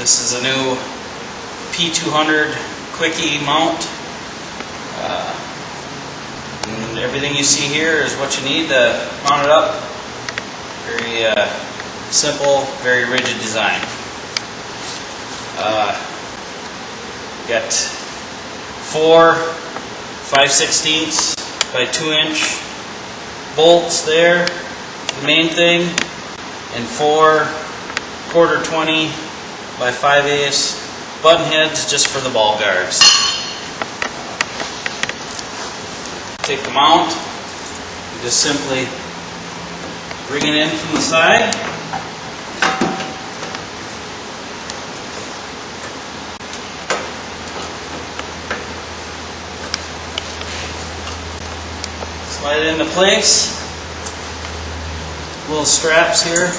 This is a new P200 quickie mount. And everything you see here is what you need to mount it up. Very simple, very rigid design. Got 4 5/16 by 2-inch bolts there, the main thing, and 4 1/4 by 5/8 button heads just for the ball guards. Take the mount, you just simply bring it in from the side. Slide it into place. Little straps here.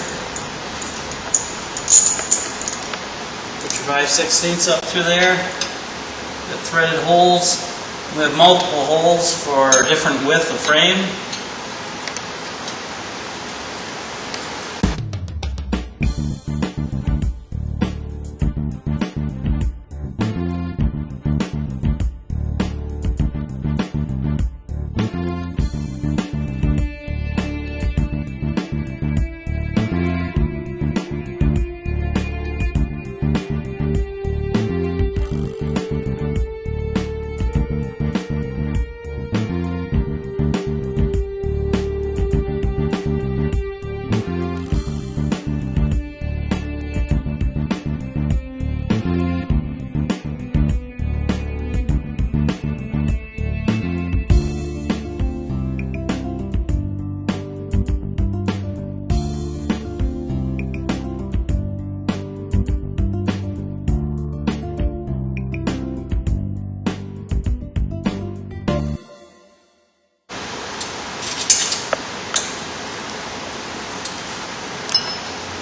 Put your 5/16 up through there. Got threaded holes. We have multiple holes for different width of frame.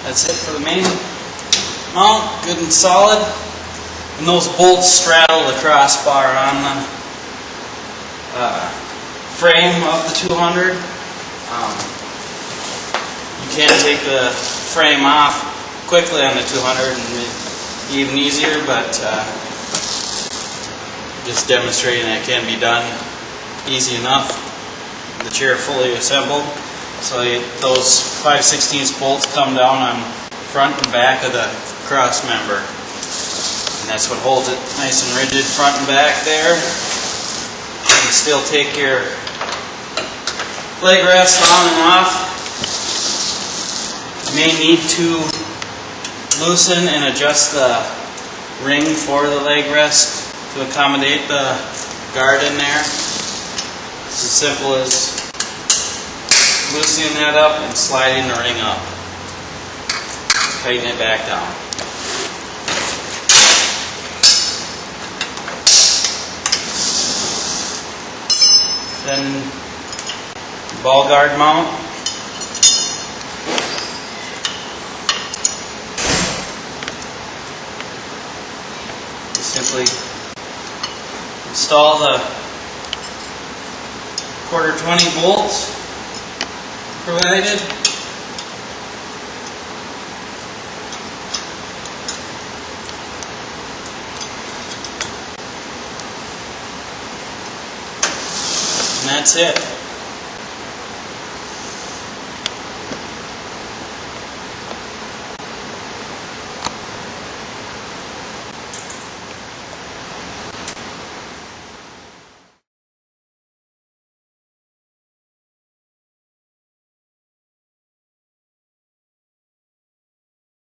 That's it for the main mount, good and solid. And those bolts straddle the crossbar on the frame of the 200. You can take the frame off quickly on the 200 and be even easier, but just demonstrating that it can be done easy enough. The chair fully assembled. So those 5/16 bolts come down on front and back of the cross member. And that's what holds it nice and rigid front and back there. You can still take your leg rest on and off. You may need to loosen and adjust the ring for the leg rest to accommodate the guard in there. It's as simple as loosening that up and sliding the ring up. Tighten it back down. Then ball guard mount. Simply install the 1/4 bolts provided. And that's it.